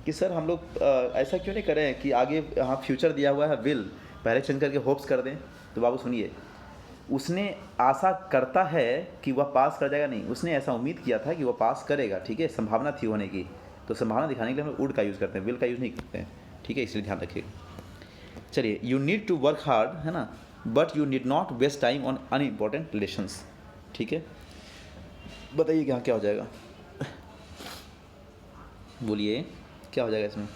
कि सर हम लोग ऐसा क्यों नहीं करें कि आगे यहाँ फ्यूचर दिया हुआ है विल, पहले चेंज करके होप्स कर दें। तो बाबू सुनिए, उसने आशा करता है कि वह पास कर जाएगा, नहीं, उसने ऐसा उम्मीद किया था कि वह पास करेगा, ठीक है, संभावना थी होने की। तो संभावना दिखाने के लिए हम लोग वुड का यूज़ करते हैं, विल का यूज़ नहीं करते हैं, ठीक है, इसलिए ध्यान रखिए। चलिए, you need to work hard, है ना, but you need not waste time on unimportant lessons, ठीक है। बताइए यहाँ क्या हो जाएगा? बोलिए क्या हो जाएगा इसमें?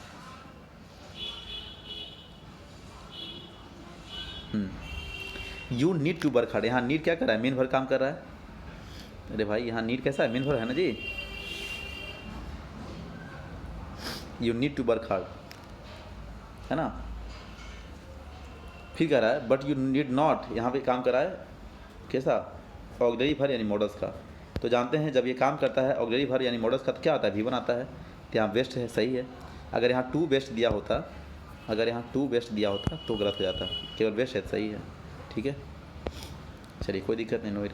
You need to work hard, यहाँ नीड क्या कर रहा है? मेन वर्ब काम कर रहा है। अरे भाई यहाँ नीड कैसा है? मेन वर्ब है ना जी। You need to work hard, है ना। फिर कह रहा है बट यू नीड नॉट, यहाँ पे काम कर रहा है कैसा? ऑक्सिलरी वर्ब यानी मॉडल्स का। तो जानते हैं जब ये काम करता है ऑक्सिलरी वर्ब यानी मॉडल्स का तो क्या आता है? V1 आता है। तो यहाँ वेस्ट है, सही है। अगर यहाँ टू वेस्ट दिया होता, अगर यहाँ टू वेस्ट दिया होता तो गलत हो जाता। केवल वेस्ट है, सही है, ठीक है। चलिए कोई दिक्कत नहीं, नो।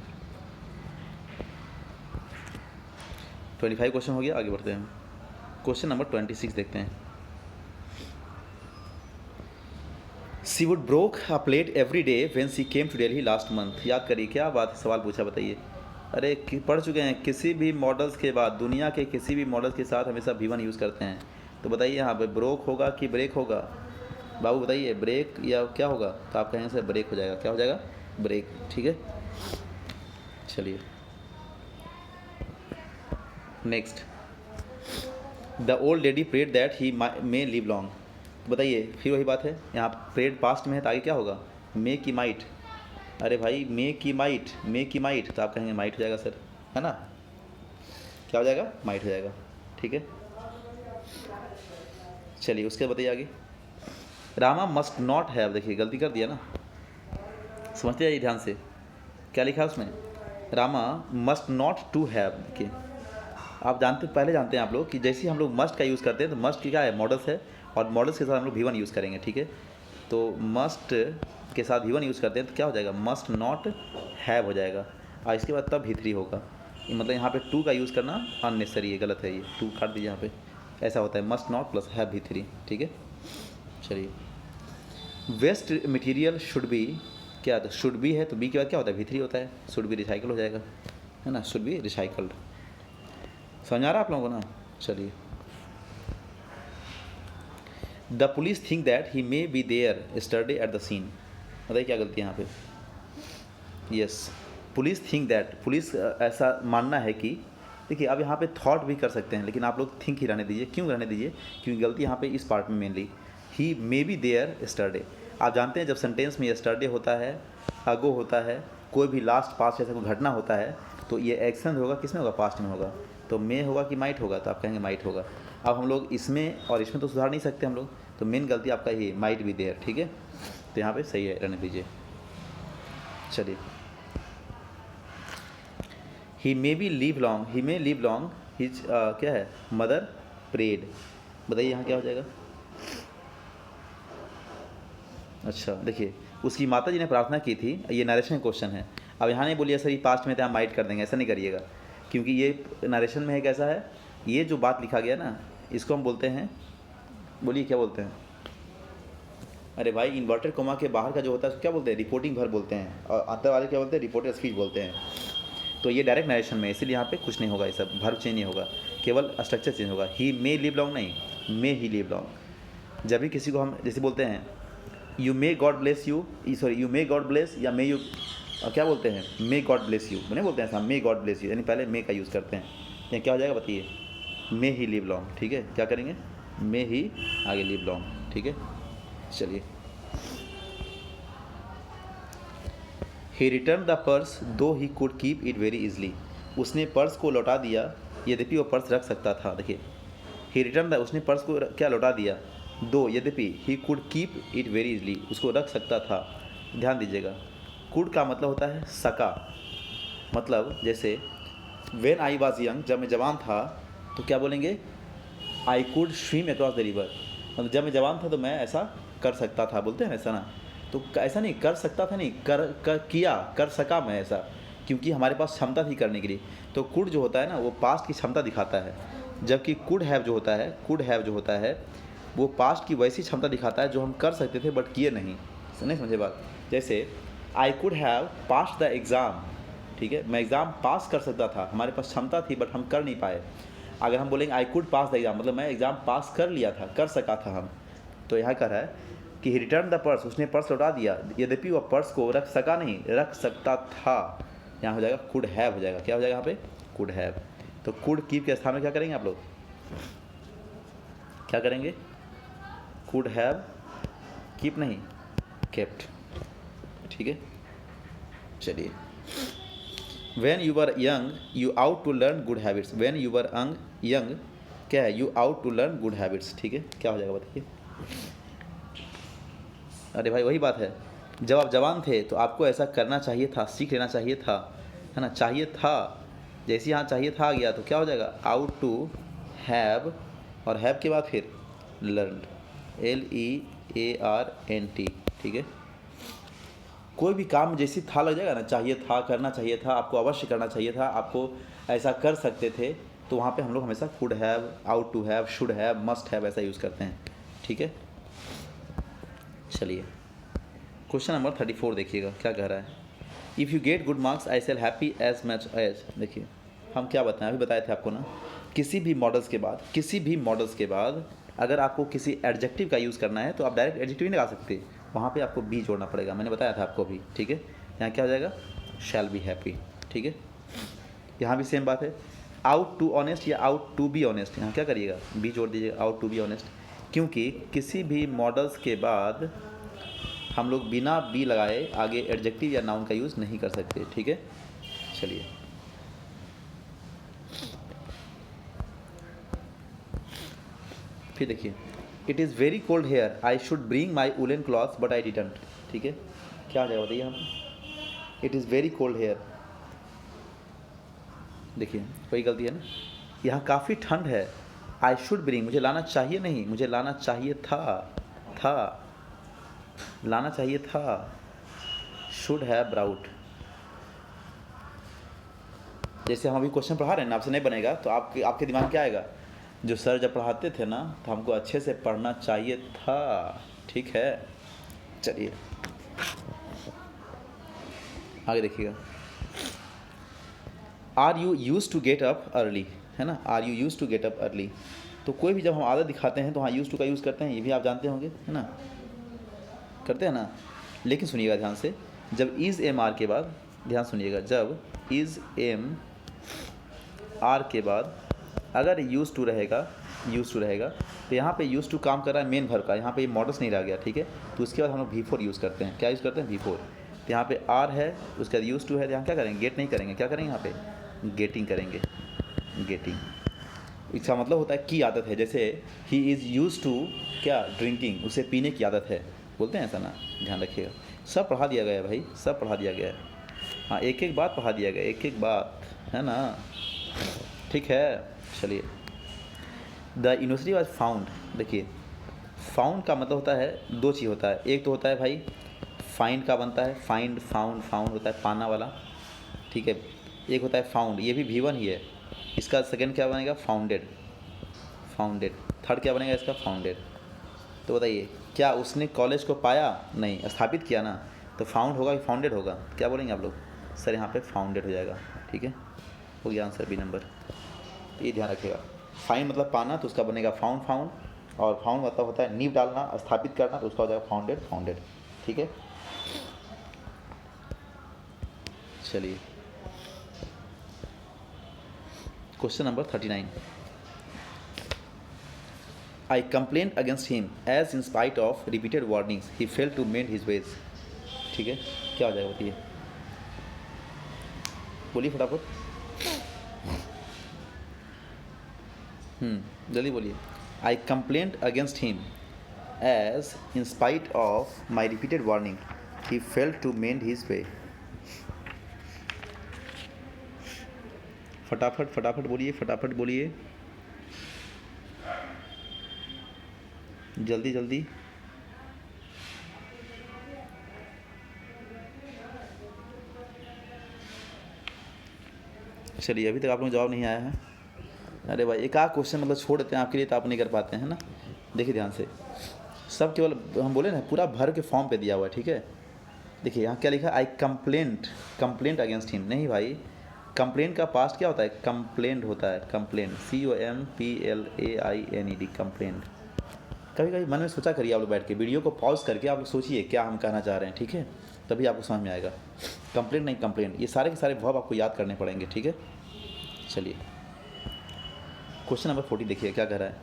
25 क्वेश्चन हो गया, आगे बढ़ते हैं। क्वेश्चन नंबर 26 देखते हैं। She would broke a plate every day when she came to Delhi last month. याद करिए क्या बात सवाल पूछा बताइए। अरे पढ़ चुके हैं, किसी भी मॉडल्स के बाद दुनिया के किसी भी मॉडल्स के साथ हमेशा V1 यूज़ करते हैं। तो बताइए यहाँ पे ब्रोक होगा कि ब्रेक होगा बाबू, बताइए ब्रेक या क्या होगा। तो आप कहेंगे सर ब्रेक हो जाएगा, क्या हो जाएगा, ब्रेक। ठीक है, चलिए next. The old lady prayed that he may live long. बताइए फिर वही बात है, यहाँ प्रेड पास्ट में है तो आगे क्या होगा, मे की माइट। अरे भाई मे की माइट, मे की माइट, तो आप कहेंगे माइट हो जाएगा सर, है ना, क्या हो जाएगा, माइट हो जाएगा। ठीक है, चलिए उसके बताइए आगे। रामा मस्ट नॉट हैव, देखिए गलती कर दिया ना, समझते जाइए ध्यान से, क्या लिखा है उसमें, Rama must not to have. देखिए आप जानते, पहले जानते हैं आप लोग कि जैसे हम लोग मस्ट का यूज़ करते हैं तो मस्ट क्या है, मॉडल्स है, और मॉडल्स के साथ हम लोग V1 यूज़ करेंगे। ठीक है, तो मस्ट के साथ V1 यूज़ करते हैं तो क्या हो जाएगा, मस्ट नॉट हैव हो जाएगा, और इसके बाद तब V3 होगा। मतलब यहाँ पे टू का यूज़ करना अननेसेसरी है, गलत है, ये टू काट दीजिए यहाँ पे, ऐसा होता है must not plus have V3। ठीक है, चलिए वेस्ट मटेरियल शुड बी, क्या तो शुड बी है तो बी के बाद क्या होता है, V3 होता है, शुड बी रिसाइकल हो जाएगा, है ना, शुड बी रिसाइकल्ड। समझ आ रहा है आप लोगों को ना। चलिए the police think that he may be there yesterday at the scene. बताइए क्या गलती है यहाँ पे, yes police think that, police ऐसा मानना है कि, देखिए अब यहाँ पे थॉट भी कर सकते हैं लेकिन आप लोग थिंक ही रहने दीजिए। क्यों रहने दीजिए, क्योंकि गलती यहाँ पे इस पार्ट में mainly, he may be there yesterday. आप जानते हैं जब सेंटेंस में स्टरडे होता है, अगो होता है, कोई भी लास्ट पास्ट ऐसा कोई घटना होता है तो ये एक्शन होगा किस में होगा, पास्ट में होगा, तो मे होगा कि माइट होगा, तो आप कहेंगे माइट होगा। अब हम लोग इसमें और इसमें तो सुधार नहीं सकते हम लोग, तो मेन गलती आपका ये माइट बी देयर। ठीक है, तो यहाँ पे सही है, रहने दीजिए। चलिए he may be live long, he may live long his क्या है, मदर प्रेड। बताइए यहाँ क्या हो जाएगा। अच्छा देखिए उसकी माता जी ने प्रार्थना की थी, ये नरेशन क्वेश्चन है। अब यहाँ नहीं बोलिए सर ये पास्ट में तो आप माइट कर देंगे, ऐसा नहीं करिएगा, क्योंकि ये नरेशन में है कैसा है, ये जो बात लिखा गया ना इसको हम बोलते हैं, बोलिए क्या बोलते हैं, अरे भाई इन्वर्टेड कोमा के बाहर का जो होता है उसको क्या बोलते हैं, रिपोर्टिंग वर्ब बोलते हैं, और अंदर वाले क्या बोलते हैं, रिपोर्टेड स्पीच बोलते हैं। तो ये डायरेक्ट नरेशन में, इसीलिए यहाँ पे कुछ नहीं होगा, ये सब वर्ब चेंज नहीं होगा, केवल स्ट्रक्चर चेंज होगा। ही मे लिव लॉन्ग नहीं, मे ही लिव लॉन्ग। जब भी किसी को हम जैसे बोलते हैं you may God bless you, sorry you may God bless, या मे यू क्या बोलते हैं, मे गॉड ब्लेस यू, नहीं बोलते हैं ऐसा, मे गॉड ब्लेस यू, यानी पहले मे का यूज़ करते हैं, या क्या हो जाएगा बताइए, मे ही लिव लॉन्ग। ठीक है, क्या करेंगे, मे ही आगे लिव लॉन्ग। ठीक है, चलिए ही रिटर्न द पर्स दो he could keep it very easily. उसने पर्स को लौटा दिया यद्यपि वो पर्स रख सकता था। देखिए ही रिटर्न द, उसने पर्स को क्या लौटा दिया, दो यद्यपि he could keep it very easily, उसको रख सकता था। ध्यान दीजिएगा, कुड का मतलब होता है सका, मतलब जैसे व्हेन आई वाज यंग, जब मैं जवान था तो क्या बोलेंगे, I could swim across the river, मतलब जब मैं जवान था तो मैं ऐसा कर सकता था, बोलते हैं ऐसा ना, तो ऐसा नहीं कर सकता था, नहीं किया, कर सका मैं ऐसा, क्योंकि हमारे पास क्षमता थी करने के लिए। तो कुड जो होता है ना वो पास्ट की क्षमता दिखाता है, जबकि कुड हैव जो होता है, कुड हैव जो होता है वो पास्ट की वैसी क्षमता दिखाता है जो हम कर सकते थे बट किए नहीं। नहीं समझे बात, जैसे I could have pass the exam, ठीक है, मैं एग्ज़ाम पास कर सकता था, हमारे पास क्षमता थी बट हम कर नहीं पाए। अगर हम बोलेंगे I could pass the exam, मतलब मैं एग्ज़ाम पास कर लिया था, कर सका था हम। तो यहाँ कह रहा है कि ही रिटर्न द पर्स, उसने पर्स लौटा दिया यद्यपि वह पर्स को रख सका नहीं, रख सकता था। यहाँ हो जाएगा कुड हैव हो जाएगा, क्या हो जाएगा यहाँ पे, कुड हैव। तो कुड कीप के स्थान में क्या करेंगे आप लोग, क्या करेंगे, कुड हैव कीप नहीं, केप्ट। ठीक है, चलिए when you were young you ought to learn good habits, when you were young क्या है, you ought to learn good habits. ठीक है, क्या हो जाएगा बताइए। अरे भाई वही बात है, जब आप जवान थे तो आपको ऐसा करना चाहिए था, सीख लेना चाहिए था, है ना, चाहिए था। जैसे यहाँ चाहिए था आ गया तो क्या हो जाएगा, आउट टू हैव, और हैव के बाद फिर लर्न, LEARNT। ठीक है, कोई भी काम जैसी था लग जाएगा ना, चाहिए था, करना चाहिए था, आपको अवश्य करना चाहिए था, आपको ऐसा कर सकते थे, तो वहाँ पे हम लोग हमेशा could have, ought to have, should have, must have ऐसा यूज़ करते हैं। ठीक है, चलिए क्वेश्चन नंबर 34 देखिएगा क्या कह रहा है। If you get good marks I shall happy as much as. देखिए हम क्या बताएं, अभी बताए थे आपको ना, किसी भी मॉडल्स के बाद अगर आपको किसी एडजेक्टिव का यूज़ करना है तो आप डायरेक्ट एडजेक्टिव नहीं लगा सकते, वहाँ पे आपको बी जोड़ना पड़ेगा। मैंने बताया था आपको अभी, ठीक है। यहाँ क्या हो जाएगा, शैल बी हैप्पी, ठीक है। यहाँ भी सेम बात है, आउट टू ऑनेस्ट या आउट टू बी ऑनेस्ट, यहाँ क्या करिएगा, बी जोड़ दीजिएगा, आउट टू बी ऑनेस्ट, क्योंकि किसी भी मॉडल्स के बाद हम लोग बिना बी लगाए आगे एडजेक्टिव या नाउन का यूज़ नहीं कर सकते, ठीक है। चलिए फिर देखिए, it is very cold here I should bring my woollen clothes but I didn't, ठीक है। क्या हो जाएगा बताइए हम, it is very cold here, देखिए कोई गलती है ना, यहाँ काफ़ी ठंड है, आई शुड ब्रिंग मुझे लाना चाहिए नहीं, मुझे लाना चाहिए था लाना चाहिए था, शुड हैव ब्राउट। जैसे हम अभी क्वेश्चन पढ़ा रहे हैं ना, आपसे नहीं बनेगा तो आपके दिमाग में क्या आएगा, जो सर जब पढ़ाते थे ना तो हमको अच्छे से पढ़ना चाहिए था, ठीक है। चलिए आगे देखिएगा, are you used to get up early, है ना, are you used to get up early. तो कोई भी जब हम आदत दिखाते हैं तो हाँ यूज टू का यूज़ करते हैं, ये भी आप जानते होंगे, है ना, करते हैं ना। लेकिन सुनिएगा ध्यान से, जब इज़ एम आर के बाद, ध्यान सुनिएगा, जब इज़ एम आर के बाद अगर यूज़ टू रहेगा तो यहाँ पे यूज़ टू काम कर रहा है मेन वर्ब का, यहाँ पे मॉडल्स नहीं रह गया, ठीक है। तो उसके बाद हम लोग V4 यूज़ करते हैं, क्या यूज़ करते हैं, V4। तो यहाँ पे आर है, उसके बाद यूज़ टू है, यहाँ क्या करेंगे, गेट नहीं करेंगे, क्या करेंगे, यहाँ पे गेटिंग करेंगे, गेटिंग। इसका मतलब होता है की आदत है, जैसे ही इज़ यूज टू क्या, ड्रिंकिंग, उसे पीने की आदत है, बोलते हैं ऐसा ना, ध्यान रखिएगा। सब पढ़ा दिया गया है भाई, सब पढ़ा दिया गया है, हाँ एक एक बात पढ़ा दिया गया, एक एक बात, है ना, ठीक है। चलिए, द यूनिवर्सिटी वॉज फाउंड, देखिए फाउंड का मतलब होता है दो चीज़ होता है, एक तो होता है भाई फाइंड का बनता है, फाइंड फाउंड होता है पाना वाला, ठीक है। एक होता है फाउंड, ये भी V1 ही है, इसका सेकंड क्या बनेगा, फाउंडेड, थर्ड क्या बनेगा इसका, फाउंडेड। तो बताइए क्या उसने कॉलेज को पाया, नहीं, स्थापित किया ना, तो फाउंड होगा कि फाउंडेड होगा, क्या बोलेंगे आप लोग, सर यहाँ पे फाउंडेड हो जाएगा, ठीक है, हो गया आंसर बी नंबर। तो ये ध्यान रखिएगा, फाइंड मतलब पाना तो उसका बनेगा फाउंड, और फाउंड मतलब होता है नींव डालना, स्थापित करना, तो उसका हो जाएगा फाउंडेड, ठीक है। चलिए question number 39, I complain against him as in spite of repeated warnings he fail to mend his ways, ठीक है। क्या हो जाएगा बताइए, बोलिए फटाफट, जल्दी बोलिए। I complaint against him as in spite of my repeated warning he fail to mend his way. फटाफट बोलिए, जल्दी। चलिए अभी तक आप लोग जवाब नहीं आया है, अरे भाई एक आध क्वेश्चन मतलब छोड़ देते हैं आपके लिए, तो आप नहीं कर पाते हैं ना। देखिए ध्यान से, सब केवल हम बोले ना पूरा भर के फॉर्म पे दिया हुआ है, ठीक है। देखिए यहाँ क्या लिखा, आई कंप्लेंट अगेंस्ट हिम, नहीं भाई, कंप्लेंट का पास्ट क्या होता है, कंप्लेंट होता है, कंप्लेंट COMPLAINED, कंप्लेंट। कभी कभी मन में सोचा करिए आप लोग बैठ के, वीडियो को पॉज करके आप लोग सोचिए क्या हम कहना चाह रहे हैं, ठीक है, तभी आपको समझ में आएगा। कंप्लेंट नहीं कंप्लेंट, ये सारे के सारे वर्ब आपको याद करने पड़ेंगे, ठीक है। चलिए क्वेश्चन नंबर 40 देखिए क्या कह रहा है,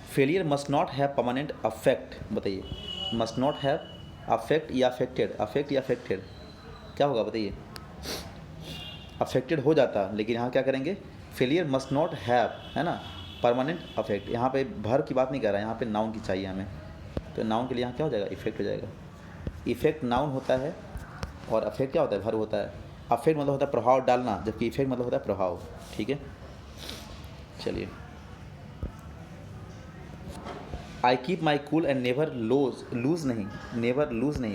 failure must not have permanent affect, बताइए मस्ट नॉट हैव अफेक्ट या अफेक्टेड, क्या होगा बताइए, अफेक्टेड हो जाता, लेकिन यहाँ क्या करेंगे, फेलियर मस्ट नॉट हैव, है ना, परमानेंट अफेक्ट, यहाँ पे भर की बात नहीं कर रहा है, यहाँ पे नाउन की चाहिए हमें, तो नाउन के लिए यहाँ क्या हो जाएगा, इफेक्ट हो जाएगा। इफेक्ट नाउन होता है और अफेक्ट क्या होता है, भर होता है। अफेक्ट मतलब होता है प्रभाव डालना, जबकि इफेक्ट मतलब होता है प्रभाव, ठीक है। चलिए, I keep my cool and never loose नहीं,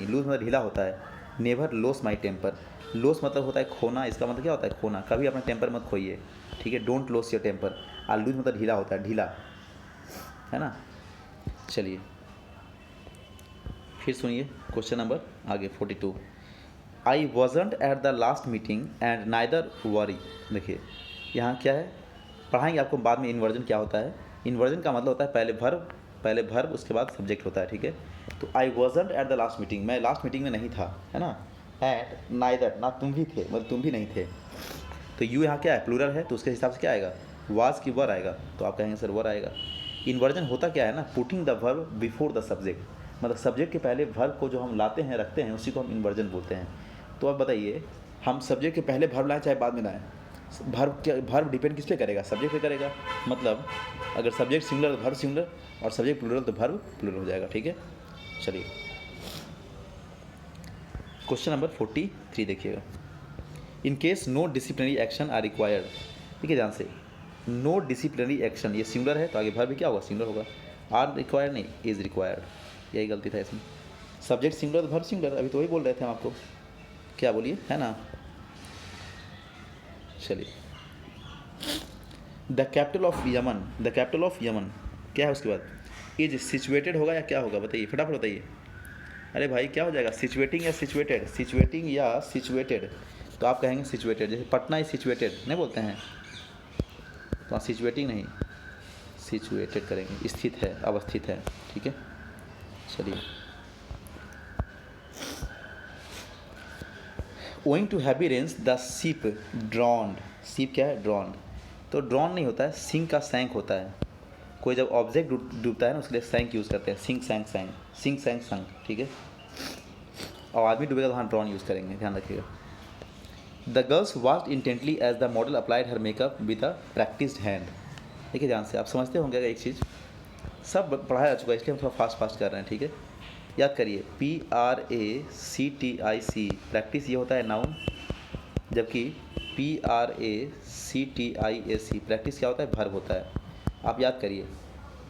लूज मतलब ढीला होता है, never lose my temper, lose मतलब होता है खोना, इसका मतलब क्या होता है, खोना, कभी अपना टेम्पर मत खोइए, ठीक है, डोंट लॉस योर टेम्पर। और लूज मतलब ढीला होता है, ढीला, है ना। चलिए फिर सुनिए क्वेश्चन नंबर आगे 42। आई wasn't at the last meeting and neither worry. देखिए यहाँ क्या है, पढ़ाएंगे आपको बाद में इन्वर्जन क्या होता है। इन्वर्जन का मतलब होता है पहले भर्ब उसके बाद सब्जेक्ट होता है, ठीक है। तो आई wasn't at the last meeting, मैं लास्ट मीटिंग में नहीं था, है ना। एट नाइदर, ना तुम भी थे, मतलब तुम भी नहीं थे। तो यू यहाँ क्या है, प्लूरल है, तो उसके हिसाब से क्या आएगा, वाज की वर आएगा। तो आप कहेंगे सर वर आएगा। इन्वर्जन होता क्या है ना, putting the verb before the subject, मतलब सब्जेक्ट के पहले वर्ब को जो हम लाते हैं रखते हैं उसी को हम इन्वर्जन बोलते हैं। तो अब बताइए, हम सब्जेक्ट के पहले वर्ब लाएं चाहे बाद में लाएं, वर्ब डिपेंड किस पे करेगा, सब्जेक्ट पे करेगा। मतलब अगर सब्जेक्ट सिंगुलर तो वर्ब सिंगुलर, और सब्जेक्ट प्लूरल तो वर्ब प्लूरल हो जाएगा, ठीक है। चलिए क्वेश्चन नंबर 43 देखिएगा। In case no disciplinary action are required, ठीक है ध्यान से, नो डिसिप्लिनरी एक्शन, ये सिंगुलर है तो आगे वर्ब भी क्या होगा, सिंगुलर होगा। आर रिक्वायर्ड नहीं, इज रिक्वायर्ड, यही गलती था इसमें। सब्जेक्ट सिंगुलर तो वर्ब सिंगुलर, अभी तो वही बोल रहे थे हम आपको, क्या बोलिए, है ना। चलिए the capital of Yemen, the capital of Yemen क्या है, उसके बाद इज सिचुएटेड होगा या क्या होगा, बताइए फटाफट बताइए। अरे भाई क्या हो जाएगा, सिचुएटिंग या सिचुएटेड, सिचुएटिंग या सिचुएटेड। तो आप कहेंगे सिचुएटेड, जैसे पटना इज सिचुएटेड नहीं बोलते हैं, तो आप सिचुएटिंग नहीं सिचुएटेड करेंगे, स्थित है, अवस्थित है, ठीक है। चलिए owing to heavy rains the ship drowned, ship क्या है, ड्रॉन्ड। तो ड्रॉन नहीं होता है, सिंक का सैंक होता है। कोई जब ऑब्जेक्ट डूबता है ना उसके लिए सैंक यूज़ करते हैं, सिंक सैंक सैंक, सिंक सैंक संक, ठीक है। और आदमी डूबेगा तो हाँ ड्रॉन यूज़ करेंगे, ध्यान रखिएगा। The girls watched intently as the model applied her makeup with a practised hand. देखिए ध्यान से, आप समझते होंगे एक चीज़, सब पढ़ाया जा चुका है इसलिए हम थोड़ा फास्ट कर रहे हैं, ठीक है। याद करिए PRACTIC, प्रैक्टिस ये होता है नाउन, जबकि PRACTIAC प्रैक्टिस क्या होता है, वर्ब होता है। आप याद करिए,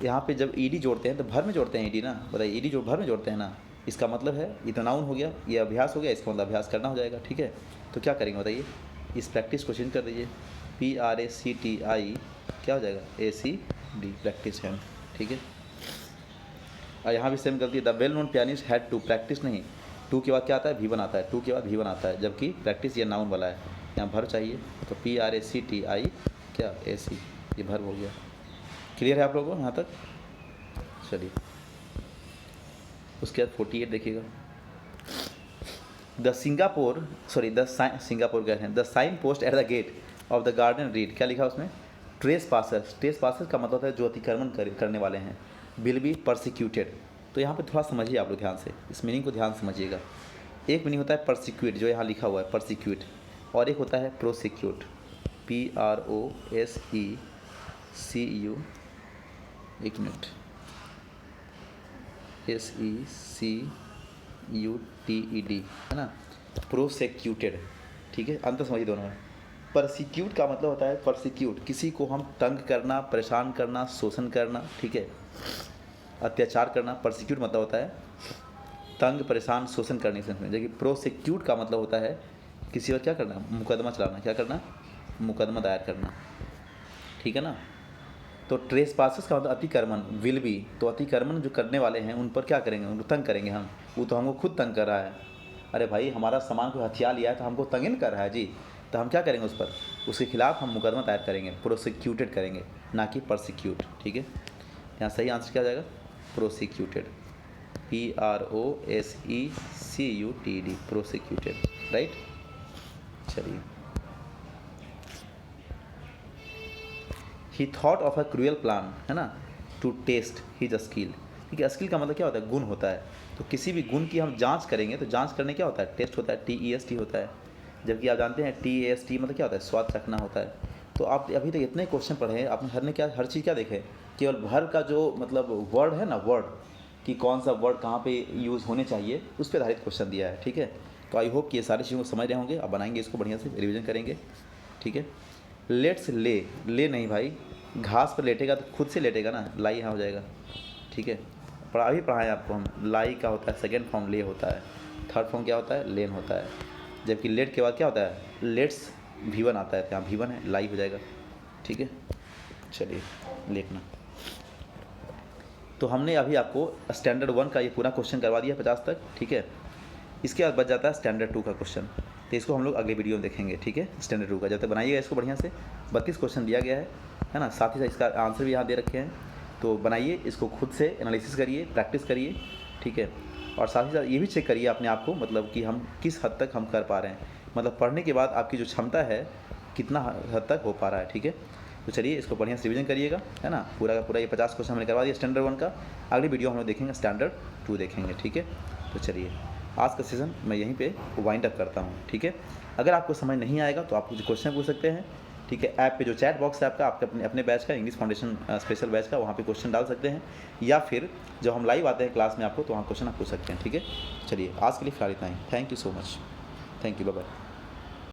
यहाँ पे जब ईडी जोड़ते हैं तो वर्ब में जोड़ते हैं ईडी ना, बताइए ईडी जो वर्ब में जोड़ते हैं ना, इसका मतलब है ये तो नाउन हो गया, ये अभ्यास हो गया, इसका मतलब अभ्यास करना हो जाएगा, ठीक है। तो क्या करेंगे बताइए, इस प्रैक्टिस को चेंज कर दीजिए, PRACTI क्या हो जाएगा, ACD, प्रैक्टिस है, ठीक है। और यहाँ भी सेम गलती है, the well known pianist had to, practice नहीं, टू के बाद क्या आता है, V1 आता है, टू के बाद V1 आता है, जबकि प्रैक्टिस ये नाउन वाला है, यहाँ भर चाहिए, तो PRACTI क्या AC, ये भर हो गया। क्लियर है आप लोगों को यहाँ तक। चलिए उसके बाद 48 देखिएगा। द सिंगापुर सिंगापुर गए हैं, the signpost at the gate of the garden read, क्या लिखा उसमें, ट्रेस पासर्स, ट्रेस पासर्स का मतलब है जो अतिक्रमण करने वाले हैं, विल बी परसिक्यूटेड। तो यहाँ पे थोड़ा समझिए आप लोग ध्यान से, इस मीनिंग को ध्यान समझिएगा। एक मीनिंग होता है परसिक्यूट, जो यहाँ लिखा हुआ है परसिक्यूट, और एक होता है प्रोसिक्यूट, PROSECU, एक मिनट, SECUTED, है ना, प्रोसिक्यूटेड, ठीक है। अंतर समझिए दोनों में। परसिक्यूट का मतलब होता है, परसिक्यूट किसी को हम तंग करना, परेशान करना, शोषण करना, ठीक है, अत्याचार करना। परसिक्यूट मतलब होता है तंग, परेशान, शोषण करने से, जबकि प्रोसिक्यूट का मतलब होता है किसी पर क्या करना, मुकदमा चलाना, क्या करना, मुकदमा दायर करना, ठीक है ना। तो ट्रेस पासेस का मतलब अतिक्रमण, विल बी, तो अतिक्रमण जो करने वाले हैं उन पर क्या करेंगे, उनको तंग करेंगे हम, वो तो हमको खुद तंग कर रहा है। अरे भाई हमारा सामान को हथियार लिया है तो हमको तंग नहीं कर रहा है जी, तो हम क्या करेंगे उस पर, उसके खिलाफ हम मुकदमा दायर करेंगे, प्रोसिक्यूटेड करेंगे, ना कि परसिक्यूट, ठीक है। यहाँ सही आंसर क्या जाएगा, प्रोसिक्यूटेड, PROSECUTED, प्रोसिक्यूटेड, राइट। चलिए he thought of a cruel plan, है ना, टू टेस्ट हिज स्किल, ठीक है। स्किल का मतलब क्या होता है, गुण होता है। तो किसी भी गुण की हम जांच करेंगे तो जांच करने क्या होता है, टेस्ट होता है, TEST होता है। जबकि आप जानते हैं TAST मतलब क्या होता है, स्वाद चखना होता है। तो आप अभी तक इतने क्वेश्चन पढ़े हैं, आपने हर चीज़ क्या देखे, केवल वर्ब का जो मतलब वर्ड है ना, वर्ड कि कौन सा वर्ड कहाँ पे यूज़ होने चाहिए, उस पर आधारित क्वेश्चन दिया है, ठीक है। तो आई होप कि ये सारी चीज़ों को समझ रहे होंगे, अब बनाएंगे इसको बढ़िया से, रिवीजन करेंगे, ठीक है। लेट्स ले नहीं भाई, घास पर लेटेगा तो खुद से लेटेगा ना, लाई यहाँ हो जाएगा, ठीक है। अभी पढ़ाएं आपको हम, लाई का होता है सेकेंड फॉर्म ले होता है, थर्ड फॉर्म क्या होता है, लेन होता है, जबकि लेट के बाद क्या होता है, लेट्स V1 आता है, तो यहाँ V1 है, लाई हो जाएगा, ठीक है। चलिए लिखना, तो हमने अभी आपको स्टैंडर्ड 1 का ये पूरा क्वेश्चन करवा दिया 50 तक, ठीक है। इसके बाद बच जाता है स्टैंडर्ड 2 का क्वेश्चन, तो इसको हम लोग अगले वीडियो में देखेंगे, ठीक है। स्टैंडर्ड 2 का जब तक बनाइएगा इसको बढ़िया से, 32 क्वेश्चन दिया गया है ना, साथ ही साथ इसका आंसर भी यहाँ दे रखे हैं। तो बनाइए इसको, खुद से एनालिसिस करिए, प्रैक्टिस करिए, ठीक है। और साथ ही साथ ये भी चेक करिए अपने आप को, मतलब कि हम किस हद तक हम कर पा रहे हैं, मतलब पढ़ने के बाद आपकी जो क्षमता है कितना हद तक हो पा रहा है, ठीक है। तो चलिए इसको बढ़िया से रिवीजन करिएगा, है ना। पूरा का पूरा ये 50 क्वेश्चन हमने करवा दिया स्टैंडर्ड 1 का। अगली वीडियो हम लोग देखेंगे स्टैंडर्ड 2 देखेंगे, ठीक है। तो चलिए आज का सेशन मैं यहीं पे वाइंड अप करता हूँ, ठीक है। अगर आपको समझ नहीं आएगा तो आप कुछ क्वेश्चन पूछ सकते हैं, ठीक है। ऐप पे जो चैट बॉक्स है आपका, आपके अपने बैच का, इंग्लिश फाउंडेशन स्पेशल बैच का, वहाँ पे क्वेश्चन डाल सकते हैं, या फिर जब हम लाइव आते हैं क्लास में आपको, तो वहाँ क्वेश्चन आप पूछ सकते हैं, ठीक है। चलिए आज के लिए फिलहाल इतना ही। Thank you so much, thank you, bye bye.